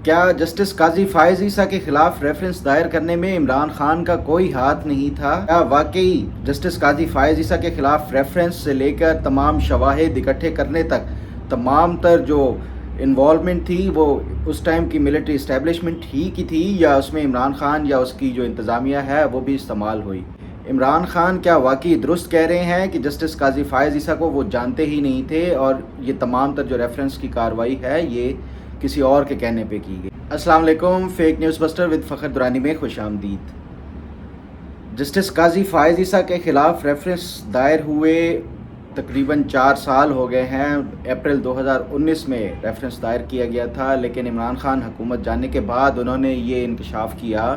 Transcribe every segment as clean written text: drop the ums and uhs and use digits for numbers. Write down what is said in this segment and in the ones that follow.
کیا جسٹس قاضی فائز عیسیٰ کے خلاف ریفرنس دائر کرنے میں عمران خان کا کوئی ہاتھ نہیں تھا؟ کیا واقعی جسٹس قاضی فائز عیسیٰ کے خلاف ریفرنس سے لے کر تمام شواہد اکٹھے کرنے تک تمام تر جو انوالومنٹ تھی وہ اس ٹائم کی ملٹری اسٹیبلشمنٹ ہی کی تھی، یا اس میں عمران خان یا اس کی جو انتظامیہ ہے وہ بھی استعمال ہوئی؟ عمران خان کیا واقعی درست کہہ رہے ہیں کہ جسٹس قاضی فائز عیسیٰ کو وہ جانتے ہی نہیں تھے اور یہ تمام تر جو ریفرنس کی کارروائی ہے یہ کسی اور کے کہنے پہ کی گئی؟ السلام علیکم، فیک نیوز بسٹر ود فخر درانی میں خوش آمدید۔ جسٹس قاضی فائز عیسیٰ کے خلاف ریفرنس دائر ہوئے تقریباً 4 سال ہو گئے ہیں۔ اپریل 2019 میں ریفرنس دائر کیا گیا تھا، لیکن عمران خان حکومت جانے کے بعد انہوں نے یہ انکشاف کیا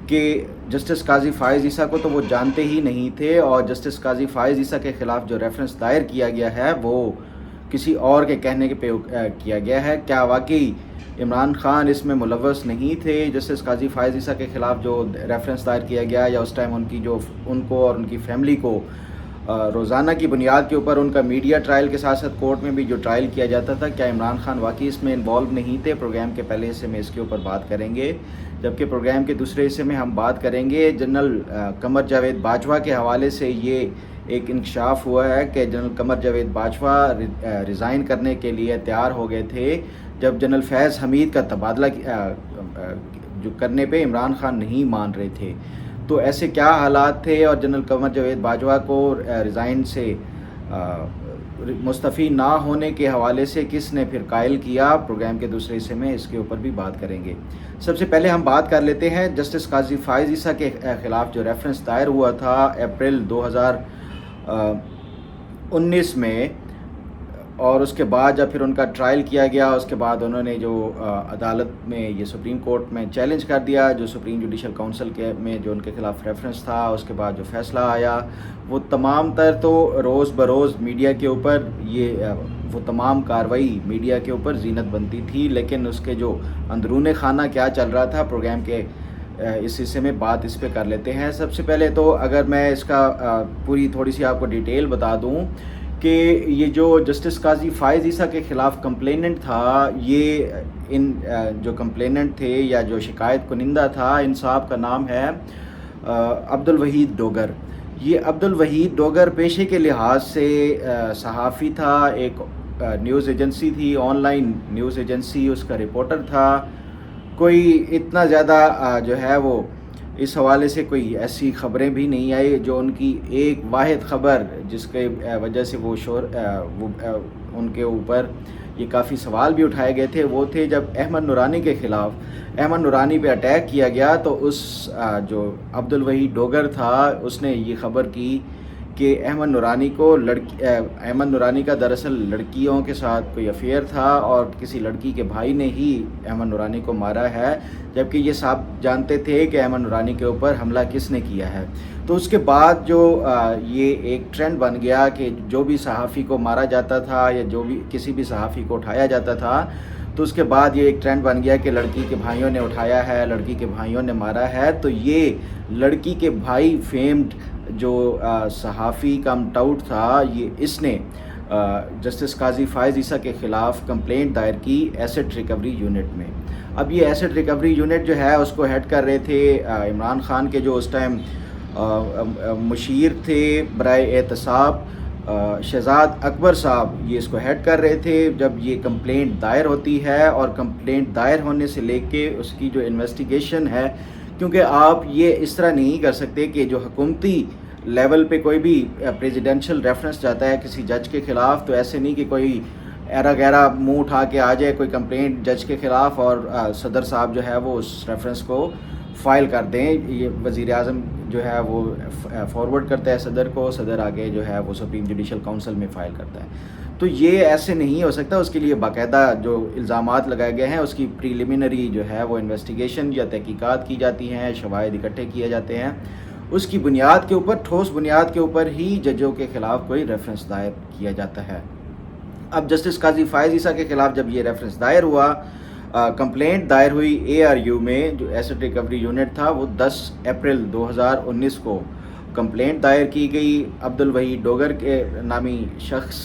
کہ جسٹس قاضی فائز عیسیٰ کو تو وہ جانتے ہی نہیں تھے، اور جسٹس قاضی فائز عیسیٰ کے خلاف جو ریفرنس دائر کیا گیا ہے وہ کسی اور کے کہنے پہ کیا گیا ہے۔ کیا واقعی عمران خان اس میں ملوث نہیں تھے؟ جسٹس قاضی فائز عیسیٰ کے خلاف جو ریفرنس دائر کیا گیا، یا اس ٹائم ان کو اور ان کی فیملی کو روزانہ کی بنیاد کے اوپر ان کا میڈیا ٹرائل کے ساتھ ساتھ کورٹ میں بھی جو ٹرائل کیا جاتا تھا، کیا عمران خان واقعی اس میں انوالو نہیں تھے؟ پروگرام کے پہلے حصے میں اس کے اوپر بات کریں گے، جبکہ پروگرام کے دوسرے حصے میں ہم بات کریں گے جنرل قمر جاوید باجوہ کے حوالے سے۔ یہ ایک انکشاف ہوا ہے کہ جنرل قمر جاوید باجوہ ریزائن کرنے کے لیے تیار ہو گئے تھے جب جنرل فیض حمید کا تبادلہ جو کرنے پہ عمران خان نہیں مان رہے تھے۔ تو ایسے کیا حالات تھے، اور جنرل قمر جاوید باجوہ کو ریزائن سے مستعفی نہ ہونے کے حوالے سے کس نے پھر قائل کیا؟ پروگرام کے دوسرے حصے میں اس کے اوپر بھی بات کریں گے۔ سب سے پہلے ہم بات کر لیتے ہیں جسٹس قاضی فائز عیسیٰ کے خلاف جو ریفرنس دائر ہوا تھا اپریل 2019 میں، اور اس کے بعد جب پھر ان کا ٹرائل کیا گیا، اس کے بعد انہوں نے جو عدالت میں یہ سپریم کورٹ میں چیلنج کر دیا، جو سپریم جوڈیشل کونسل میں جو ان کے خلاف ریفرنس تھا، اس کے بعد جو فیصلہ آیا وہ تمام تر تو روز بروز میڈیا کے اوپر وہ تمام کارروائی میڈیا کے اوپر زینت بنتی تھی، لیکن اس کے جو اندرون خانہ کیا چل رہا تھا پروگرام کے اس حصے میں بات اس پہ کر لیتے ہیں۔ سب سے پہلے تو اگر میں اس کا پوری تھوڑی سی آپ کو ڈیٹیل بتا دوں کہ یہ جو جسٹس قاضی فائز عیسیٰ کے خلاف کمپلیننٹ تھا، یہ جو کمپلیننٹ تھے یا جو شکایت کنندہ تھا، ان صاحب کا نام ہے عبدالوحید ڈوگر۔ یہ عبدالوحید ڈوگر پیشے کے لحاظ سے صحافی تھا، ایک نیوز ایجنسی تھی، آن لائن نیوز ایجنسی، اس کا رپورٹر تھا۔ کوئی اتنا زیادہ جو ہے وہ اس حوالے سے کوئی ایسی خبریں بھی نہیں آئی۔ جو ان کی ایک واحد خبر جس کے وجہ سے وہ ان کے اوپر یہ کافی سوال بھی اٹھائے گئے تھے، وہ تھے جب احمد نورانی کے خلاف احمد نورانی پہ اٹیک کیا گیا، تو اس جو عبدالوحید ڈوگر تھا اس نے یہ خبر کی کہ احمد نورانی کا دراصل لڑکیوں کے ساتھ کوئی افیئر تھا، اور کسی لڑکی کے بھائی نے ہی احمد نورانی کو مارا ہے، جبکہ یہ سب جانتے تھے کہ احمد نورانی کے اوپر حملہ کس نے کیا ہے۔ تو اس کے بعد جو یہ ایک ٹرینڈ بن گیا کہ جو بھی صحافی کو مارا جاتا تھا یا جو بھی کسی بھی صحافی کو اٹھایا جاتا تھا، تو اس کے بعد یہ ایک ٹرینڈ بن گیا کہ لڑکی کے بھائیوں نے اٹھایا ہے، لڑکی کے بھائیوں نے مارا ہے۔ تو یہ لڑکی کے بھائی فیمڈ جو صحافی کم ٹاؤٹ تھا، اس نے جسٹس قاضی فائز عیسیٰ کے خلاف کمپلینٹ دائر کی ایسٹ ریکوری یونٹ میں۔ اب یہ ایسٹ ریکوری یونٹ جو ہے اس کو ہیڈ کر رہے تھے عمران خان کے جو اس ٹائم مشیر تھے برائے احتساب، شہزاد اکبر صاحب، یہ اس کو ہیڈ کر رہے تھے۔ جب یہ کمپلینٹ دائر ہوتی ہے، اور کمپلینٹ دائر ہونے سے لے کے اس کی جو انویسٹیگیشن ہے، کیونکہ آپ یہ اس طرح نہیں کر سکتے کہ جو حکومتی لیول پہ کوئی بھی پریزیڈنشل ریفرنس جاتا ہے کسی جج کے خلاف، تو ایسے نہیں کہ کوئی ایرا گیرا منہ اٹھا کے آ جائے کوئی کمپلینٹ جج کے خلاف اور صدر صاحب جو ہے وہ اس ریفرنس کو فائل کر دیں۔ یہ وزیر اعظم جو ہے وہ فارورڈ کرتا ہے صدر کو، صدر آگے جو ہے وہ سپریم جوڈیشل کونسل میں فائل کرتا ہے۔ تو یہ ایسے نہیں ہو سکتا، اس کے لیے باقاعدہ جو الزامات لگائے گئے ہیں اس کی پریلیمنری جو ہے وہ انویسٹیگیشن یا تحقیقات کی جاتی ہیں، شواہد اکٹھے کیے جاتے ہیں، اس کی بنیاد کے اوپر، ٹھوس بنیاد کے اوپر ہی ججوں کے خلاف کوئی ریفرنس دائر کیا جاتا ہے۔ اب جسٹس قاضی فائز عیسیٰ کے خلاف جب یہ ریفرنس دائر ہوا، کمپلینٹ دائر ہوئی ARU میں، جو ایسٹ ریکوری یونٹ تھا، وہ 10 اپریل 2019 کو کمپلینٹ دائر کی گئی عبدالوحید ڈوگر کے نامی شخص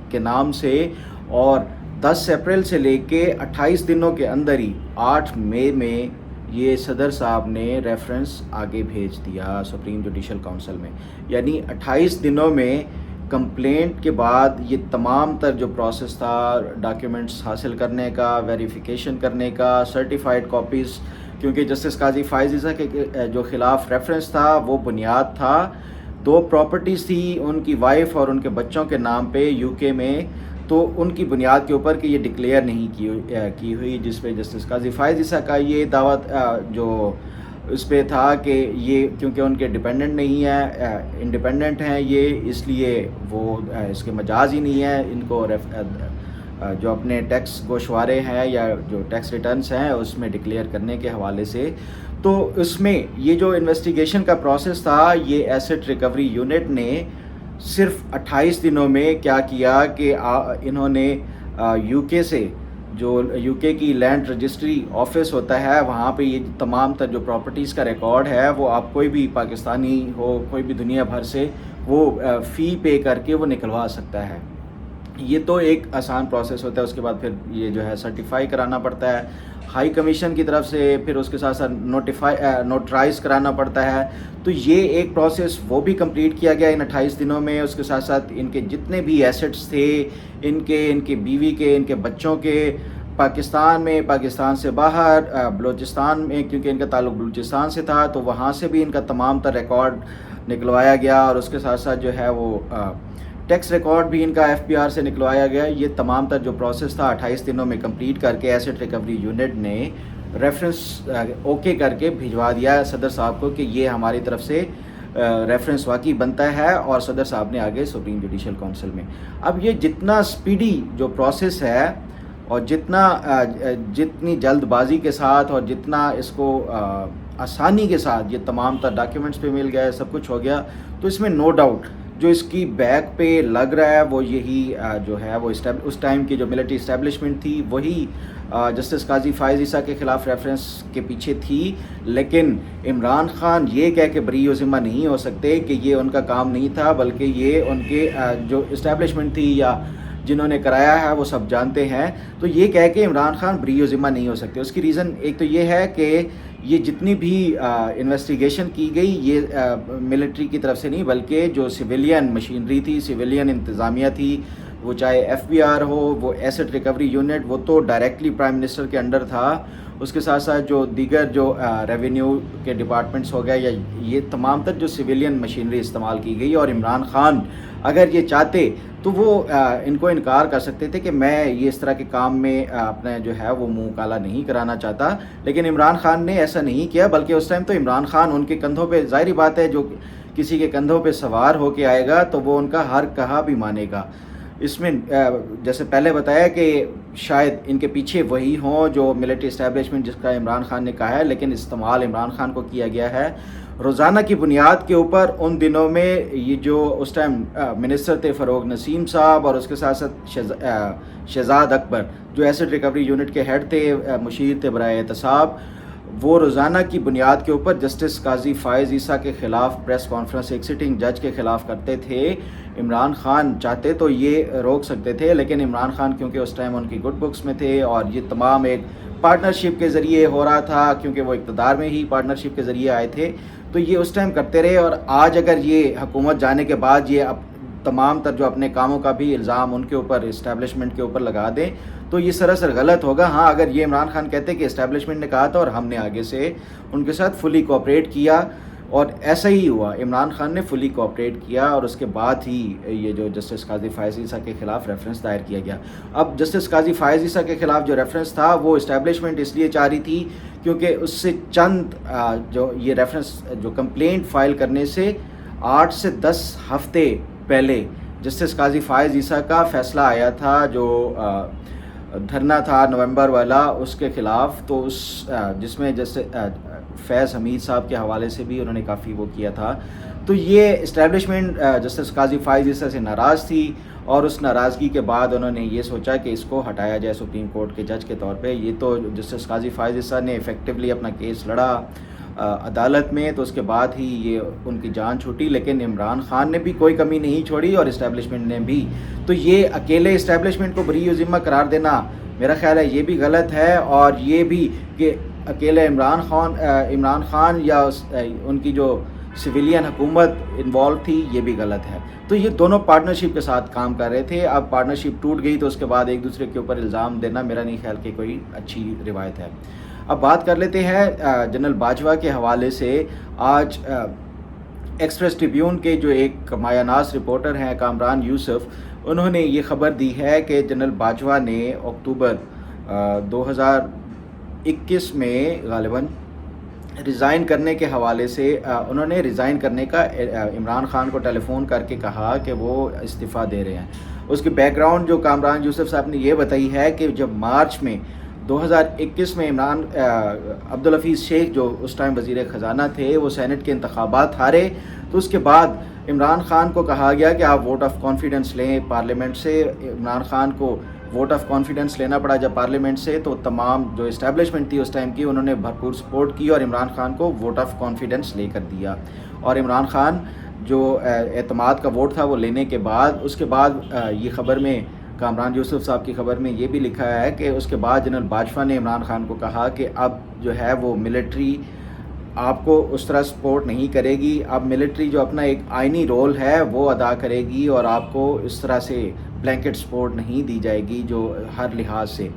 کے نام سے، اور 10 اپریل سے لے کے 28 دنوں کے اندر ہی 8 مئی میں یہ صدر صاحب نے ریفرنس آگے بھیج دیا سپریم جوڈیشل کونسل میں. یعنی 28 دنوں میں کمپلینٹ کے بعد یہ تمام تر جو پروسیس تھا ڈاکیومنٹس حاصل کرنے کا، ویریفیکیشن کرنے کا، سرٹیفائڈ کاپیز، کیونکہ جسٹس قاضی فائز عیسیٰ کے جو خلاف ریفرنس تھا وہ بنیاد تھا 2 پراپرٹیز تھی ان کی وائف اور ان کے بچوں کے نام پہ یو کے میں، تو ان کی بنیاد کے اوپر کہ یہ ڈکلیئر نہیں کی ہوئی، جس پہ جسٹس قاضی فائز عیسیٰ کا یہ دعویٰ جو اس پہ تھا کہ یہ کیونکہ ان کے ڈیپینڈنٹ نہیں ہے، انڈیپینڈنٹ ہیں یہ، اس لیے وہ اس کے مجاز ہی نہیں ہے ان کو جو اپنے ٹیکس گوشوارے ہیں یا جو ٹیکس ریٹرنز ہیں اس میں ڈکلیئر کرنے کے حوالے سے. تو اس میں یہ جو انویسٹیگیشن کا پروسیس تھا یہ ایسٹ ریکوری یونٹ نے صرف 28 دنوں میں کیا کیا کہ انہوں نے یو کے سے جو یو کے کی لینڈ رجسٹری آفس ہوتا ہے وہاں پہ یہ تمام تر جو پراپرٹیز کا ریکارڈ ہے وہ آپ کوئی بھی پاکستانی ہو، کوئی بھی دنیا بھر سے وہ فی پے کر کے وہ نکلوا سکتا ہے. یہ تو ایک آسان پروسیس ہوتا ہے. اس کے بعد پھر یہ جو ہے سرٹیفائی کرانا پڑتا ہے ہائی کمیشن کی طرف سے، پھر اس کے ساتھ ساتھ نوٹرائز کرانا پڑتا ہے. تو یہ ایک پروسیس وہ بھی کمپلیٹ کیا گیا ان 28 دنوں میں. اس کے ساتھ ساتھ ان کے جتنے بھی ایسٹس تھے، ان کے بیوی کے، ان کے بچوں کے، پاکستان میں، پاکستان سے باہر، بلوچستان میں کیونکہ ان کا تعلق بلوچستان سے تھا تو وہاں سے بھی ان کا تمام تر ریکارڈ نکلوایا گیا، اور اس کے ساتھ ساتھ جو ہے وہ ٹیکس ریکارڈ بھی ان کا ایف پی آر سے نکلوایا گیا. یہ تمام تر جو پروسیس تھا 28 دنوں میں کمپلیٹ کر کے ایسٹ ریکوری یونٹ نے ریفرنس اوکے کر کے بھجوا دیا صدر صاحب کو کہ یہ ہماری طرف سے ریفرنس واقعی بنتا ہے، اور صدر صاحب نے آگے سپریم جوڈیشل کونسل میں. اب یہ جتنا سپیڈی جو پروسیس ہے اور جتنی جلد بازی کے ساتھ اور جتنا اس کو آسانی کے ساتھ یہ تمام تر ڈاکیومنٹس پہ مل گیا، سب کچھ ہو گیا، تو اس میں نو ڈاؤٹ جو اس کی بیک پہ لگ رہا ہے وہ یہی جو ہے وہ اس ٹائم کی جو ملٹری اسٹیبلشمنٹ تھی وہی جسٹس قاضی فائز عیسیٰ کے خلاف ریفرنس کے پیچھے تھی. لیکن عمران خان یہ کہہ کے بری و ذمہ نہیں ہو سکتے کہ یہ ان کا کام نہیں تھا، بلکہ یہ ان کے جو اسٹیبلشمنٹ تھی یا جنہوں نے کرایا ہے وہ سب جانتے ہیں. تو یہ کہہ کے عمران خان بری و ذمہ نہیں ہو سکتے. اس کی ریزن ایک تو یہ ہے کہ یہ جتنی بھی انویسٹیگیشن کی گئی یہ ملٹری کی طرف سے نہیں بلکہ جو سویلین مشینری تھی، سویلین انتظامیہ تھی، وہ چاہے ایف بی آر ہو، وہ ایسٹ ریکوری یونٹ، وہ تو ڈائریکٹلی پرائم منسٹر کے انڈر تھا. اس کے ساتھ ساتھ جو دیگر جو ریونیو کے ڈپارٹمنٹس ہو گئے یا یہ تمام تر جو سویلین مشینری استعمال کی گئی. اور عمران خان اگر یہ چاہتے تو وہ ان کو انکار کر سکتے تھے کہ میں یہ اس طرح کے کام میں اپنا جو ہے وہ منہ کالا نہیں کرانا چاہتا. لیکن عمران خان نے ایسا نہیں کیا، بلکہ اس ٹائم تو عمران خان ان کے کندھوں پہ، ظاہری بات ہے جو کسی کے کندھوں پہ سوار ہو کے آئے گا تو وہ ان کا ہر کہا بھی مانے گا. اس میں جیسے پہلے بتایا کہ شاید ان کے پیچھے وہی ہوں جو ملٹری اسٹیبلشمنٹ جس کا عمران خان نے کہا ہے، لیکن استعمال عمران خان کو کیا گیا ہے روزانہ کی بنیاد کے اوپر. ان دنوں میں یہ جو اس ٹائم منسٹر تھے فروغ نسیم صاحب، اور اس کے ساتھ ساتھ شہزاد اکبر جو ایسٹ ریکوری یونٹ کے ہیڈ تھے، مشیر تھے برائے احتساب، وہ روزانہ کی بنیاد کے اوپر جسٹس قاضی فائز عیسیٰ کے خلاف پریس کانفرنس ایک سٹنگ جج کے خلاف کرتے تھے. عمران خان چاہتے تو یہ روک سکتے تھے، لیکن عمران خان کیونکہ اس ٹائم ان کی گڈ بکس میں تھے اور یہ تمام ایک پارٹنرشپ کے ذریعے ہو رہا تھا، کیونکہ وہ اقتدار میں ہی پارٹنرشپ کے ذریعے آئے تھے، تو یہ اس ٹائم کرتے رہے. اور آج اگر یہ حکومت جانے کے بعد یہ اب تمام تر جو اپنے کاموں کا بھی الزام ان کے اوپر اسٹیبلشمنٹ کے اوپر لگا دیں تو یہ سراسر غلط ہوگا. ہاں اگر یہ عمران خان کہتے کہ اسٹیبلشمنٹ نے کہا تھا اور ہم نے آگے سے ان کے ساتھ فلی کوآپریٹ کیا، اور ایسا ہی ہوا، عمران خان نے فلی کوآپریٹ کیا اور اس کے بعد ہی یہ جو جسٹس قاضی فائز عیسیٰ کے خلاف ریفرنس دائر کیا گیا. اب جسٹس قاضی فائز عیسیٰ کے خلاف جو ریفرنس تھا وہ اسٹیبلشمنٹ اس لیے چاہ رہی تھی کیونکہ اس سے چند جو یہ ریفرنس جو کمپلینٹ فائل کرنے سے 8 سے 10 ہفتے پہلے جسٹس قاضی فائز عیسیٰ کا فیصلہ آیا تھا جو دھرنا تھا نومبر والا اس کے خلاف، تو اس جس میں جیسے فیض حمید صاحب کے حوالے سے بھی انہوں نے کافی وہ کیا تھا. تو یہ اسٹیبلشمنٹ جسٹس قاضی فائز عیسیٰ سے ناراض تھی، اور اس ناراضگی کے بعد انہوں نے یہ سوچا کہ اس کو ہٹایا جائے سپریم کورٹ کے جج کے طور پہ. یہ تو جسٹس قاضی فائز عیسیٰ نے افیکٹولی اپنا کیس لڑا، عدالت میں، تو اس کے بعد ہی یہ ان کی جان چھوٹی، لیکن عمران خان نے بھی کوئی کمی نہیں چھوڑی اور اسٹیبلشمنٹ نے بھی. تو یہ اکیلے اسٹیبلشمنٹ کو بری و ذمہ قرار دینا میرا خیال ہے یہ بھی غلط ہے، اور یہ بھی کہ اکیلے عمران خان یا ان کی جو سویلین حکومت انوالو تھی یہ بھی غلط ہے. تو یہ دونوں پارٹنرشپ کے ساتھ کام کر رہے تھے. اب پارٹنرشپ ٹوٹ گئی تو اس کے بعد ایک دوسرے کے اوپر الزام دینا میرا نہیں خیال کہ کوئی اچھی روایت ہے. اب بات کر لیتے ہیں جنرل باجوہ کے حوالے سے. آج ایکسپریس ٹریبیون کے جو ایک مایہ ناز رپورٹر ہیں کامران یوسف، انہوں نے یہ خبر دی ہے کہ جنرل باجوہ نے اکتوبر 2021 میں غالباً ریزائن کرنے کے حوالے سے انہوں نے ریزائن کرنے کا عمران خان کو ٹیلی فون کر کے کہا کہ وہ استعفیٰ دے رہے ہیں. اس کی بیک گراؤنڈ جو کامران یوسف صاحب نے یہ بتائی ہے کہ جب مارچ میں 2021 میں عبدالحفیظ شیخ جو اس ٹائم وزیر خزانہ تھے وہ سینٹ کے انتخابات ہارے، تو اس کے بعد عمران خان کو کہا گیا کہ آپ ووٹ آف کانفیڈنس لیں پارلیمنٹ سے. عمران خان کو ووٹ آف کانفیڈنس لینا پڑا جب پارلیمنٹ سے، تو تمام جو اسٹیبلشمنٹ تھی اس ٹائم کی انہوں نے بھرپور سپورٹ کی اور عمران خان کو ووٹ آف کانفیڈنس لے کر دیا. اور عمران خان جو اعتماد کا ووٹ تھا وہ لینے کے بعد اس کے بعد یہ خبر میں کامران یوسف صاحب کی خبر میں یہ بھی لکھا ہے کہ اس کے بعد جنرل باجوہ نے عمران خان کو کہا کہ اب جو ہے وہ ملٹری آپ کو اس طرح سپورٹ نہیں کرے گی، اب ملٹری جو اپنا ایک آئینی رول ہے وہ ادا کرے گی اور آپ کو اس طرح سے بلینکٹ سپورٹ نہیں دی جائے گی جو ہر لحاظ سے.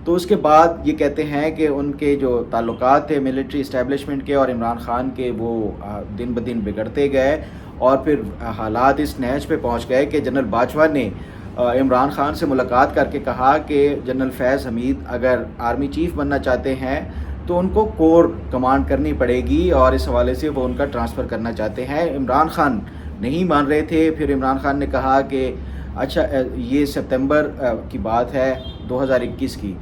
تو اس کے بعد یہ کہتے ہیں کہ ان کے جو تعلقات تھے ملٹری اسٹیبلشمنٹ کے اور عمران خان کے وہ دن بدن بگڑتے گئے، اور پھر حالات اس نہج پہ پہنچ گئے کہ جنرل باجوہ نے عمران خان سے ملاقات کر کے کہا کہ جنرل فیض حمید اگر آرمی چیف بننا چاہتے ہیں تو ان کو کور کمانڈ کرنی پڑے گی، اور اس حوالے سے وہ ان کا ٹرانسفر کرنا چاہتے ہیں. عمران خان نہیں مان رہے تھے. پھر عمران خان نے کہا کہ اچھا یہ ستمبر کی بات ہے 2021 کی.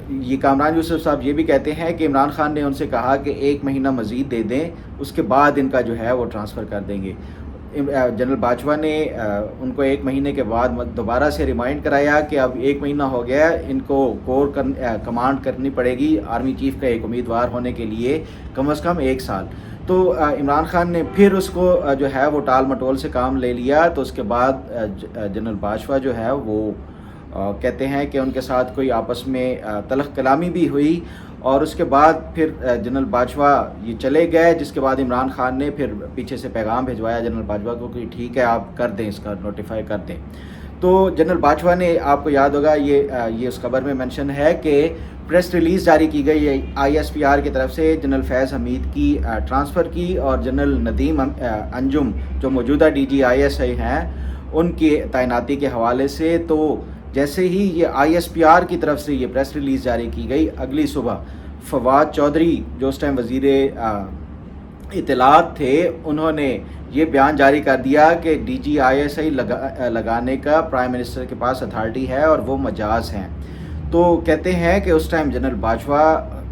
یہ کامران یوسف صاحب یہ بھی کہتے ہیں کہ عمران خان نے ان سے کہا کہ 1 مہینہ مزید دے دیں، اس کے بعد ان کا جو ہے وہ ٹرانسفر کر دیں گے. جنرل باجوہ نے ان کو 1 مہینے کے بعد دوبارہ سے ریمائنڈ کرایا کہ اب 1 مہینہ ہو گیا، ان کو کور کمانڈ کرنی پڑے گی آرمی چیف کا ایک امیدوار ہونے کے لیے کم از کم 1 سال. تو عمران خان نے پھر اس کو جو ہے وہ ٹال مٹول سے کام لے لیا. تو اس کے بعد جنرل باجوہ جو ہے وہ کہتے ہیں کہ ان کے ساتھ کوئی آپس میں تلخ کلامی بھی ہوئی، اور اس کے بعد پھر جنرل باجوہ یہ چلے گئے، جس کے بعد عمران خان نے پھر پیچھے سے پیغام بھیجوایا جنرل باجوہ کو کہ ٹھیک ہے آپ کر دیں، اس کا نوٹیفائی کر دیں. تو جنرل باجوہ نے، آپ کو یاد ہوگا یہ اس خبر میں منشن ہے کہ پریس ریلیز جاری کی گئی ہے ISPR کی طرف سے جنرل فیض حمید کی ٹرانسفر کی، اور جنرل ندیم انجم جو موجودہ DGISI ہیں ان کی تعیناتی کے حوالے سے. تو جیسے ہی یہ ISPR کی طرف سے یہ پریس ریلیز جاری کی گئی، اگلی صبح فواد چودھری جو اس ٹائم وزیر اطلاعات تھے انہوں نے یہ بیان جاری کر دیا کہ DGISI لگانے کا پرائم منسٹر کے پاس اتھارٹی ہے اور وہ مجاز ہیں. تو کہتے ہیں کہ اس ٹائم جنرل باجوہ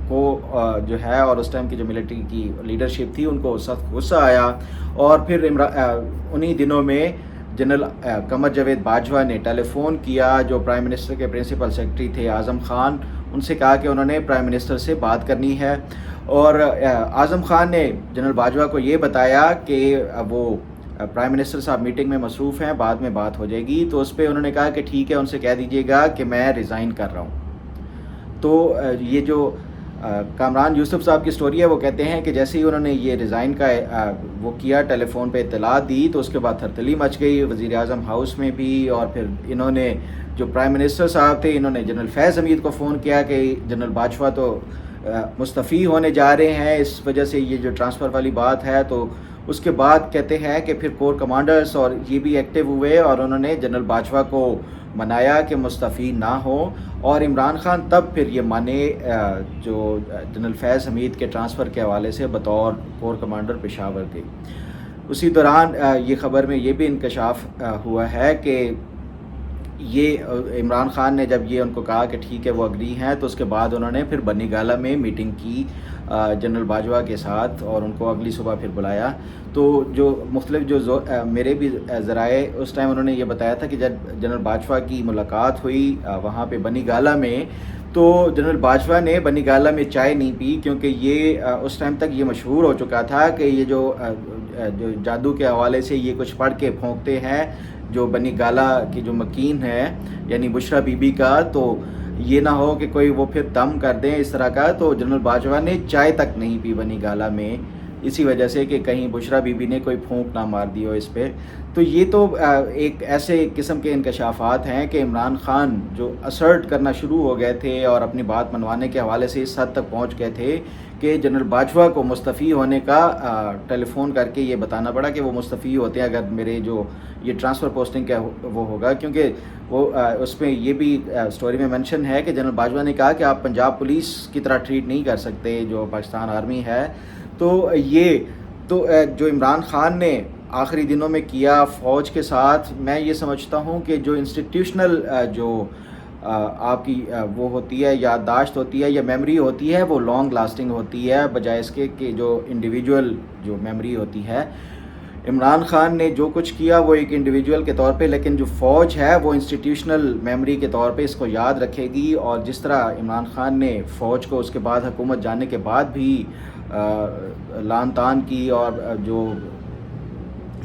کو جو ہے اور اس ٹائم کی جو ملٹری کی لیڈرشپ تھی ان کو سخت غصہ آیا، اور پھر انہی دنوں میں جنرل قمر جاوید باجوہ نے ٹیلی فون کیا جو پرائم منسٹر کے پرنسپل سیکرٹری تھے اعظم خان، ان سے کہا کہ انہوں نے پرائم منسٹر سے بات کرنی ہے. اور اعظم خان نے جنرل باجوہ کو یہ بتایا کہ وہ پرائم منسٹر صاحب میٹنگ میں مصروف ہیں، بعد میں بات ہو جائے گی. تو اس پہ انہوں نے کہا کہ ٹھیک ہے ان سے کہہ دیجیے گا کہ میں ریزائن کر رہا ہوں. تو یہ جو کامران یوسف صاحب کی سٹوری ہے وہ کہتے ہیں کہ جیسے ہی انہوں نے یہ ریزائن کا وہ کیا، ٹیلی فون پہ اطلاع دی، تو اس کے بعد تھرتلی مچ گئی وزیر اعظم ہاؤس میں بھی. اور پھر انہوں نے جو پرائم منسٹر صاحب تھے انہوں نے جنرل فیض حمید کو فون کیا کہ جنرل باجوہ تو مستعفی ہونے جا رہے ہیں، اس وجہ سے یہ جو ٹرانسفر والی بات ہے. تو اس کے بعد کہتے ہیں کہ پھر کور کمانڈرز اور یہ بھی ایکٹیو ہوئے اور انہوں نے جنرل باجوہ کو منایا کہ مستعفی نہ ہو، اور عمران خان تب پھر یہ مانے جو جنرل فیض حمید کے ٹرانسفر کے حوالے سے بطور کور کمانڈر پشاور کے. اسی دوران یہ خبر میں یہ بھی انکشاف ہوا ہے کہ یہ عمران خان نے جب یہ ان کو کہا کہ ٹھیک ہے وہ اگری ہیں، تو اس کے بعد انہوں نے پھر بنی گالہ میں میٹنگ کی جنرل باجوہ کے ساتھ اور ان کو اگلی صبح پھر بلایا. تو جو مختلف جو میرے بھی ذرائع اس ٹائم انہوں نے یہ بتایا تھا کہ جب جنرل باجوہ کی ملاقات ہوئی وہاں پہ بنی گالہ میں، تو جنرل باجوہ نے بنی گالہ میں چائے نہیں پی، کیونکہ یہ اس ٹائم تک یہ مشہور ہو چکا تھا کہ یہ جو جادو کے حوالے سے یہ کچھ پڑھ کے پھونکتے ہیں، جو بنی گالہ کی جو مکین ہے یعنی بشرا بی بی کا، تو یہ نہ ہو کہ کوئی وہ پھر دم کر دیں اس طرح کا. تو جنرل باجوہ نے چائے تک نہیں پی بنی گالہ میں، اسی وجہ سے کہ کہیں بشرا بی بی نے کوئی پھونک نہ مار دی ہو اس پہ. تو یہ تو ایک ایسے قسم کے انکشافات ہیں کہ عمران خان جو اسرٹ کرنا شروع ہو گئے تھے اور اپنی بات منوانے کے حوالے سے اس حد تک پہنچ گئے تھے کہ جنرل باجوہ کو مستعفی ہونے کا ٹیلی فون کر کے یہ بتانا پڑا کہ وہ مستعفی ہوتے ہیں اگر میرے جو یہ ٹرانسفر پوسٹنگ کا وہ ہوگا. کیونکہ وہ اس میں یہ بھی سٹوری میں مینشن ہے کہ جنرل باجوہ نے کہا کہ آپ پنجاب پولیس کی طرح ٹریٹ نہیں کر سکتے جو پاکستان آرمی ہے. تو یہ تو جو عمران خان نے آخری دنوں میں کیا فوج کے ساتھ، میں یہ سمجھتا ہوں کہ جو انسٹیٹیوشنل جو آپ کی وہ ہوتی ہے یادداشت ہوتی ہے یا میموری ہوتی ہے، وہ لانگ لاسٹنگ ہوتی ہے بجائے اس کے کہ جو انڈیویجول جو میموری ہوتی ہے. عمران خان نے جو کچھ کیا وہ ایک انڈیویجول کے طور پہ، لیکن جو فوج ہے وہ انسٹیٹیوشنل میموری کے طور پہ اس کو یاد رکھے گی. اور جس طرح عمران خان نے فوج کو اس کے بعد حکومت جانے کے بعد بھی لان تان کی اور جو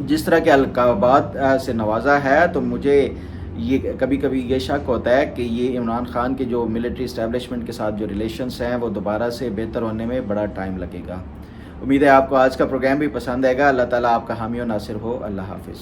جس طرح کے القابات سے نوازا ہے، تو مجھے یہ کبھی کبھی یہ شک ہوتا ہے کہ یہ عمران خان کے جو ملٹری اسٹیبلشمنٹ کے ساتھ جو ریلیشنس ہیں وہ دوبارہ سے بہتر ہونے میں بڑا ٹائم لگے گا. امید ہے آپ کو آج کا پروگرام بھی پسند آئے گا. اللہ تعالیٰ آپ کا حامی و ناصر ہو. اللہ حافظ.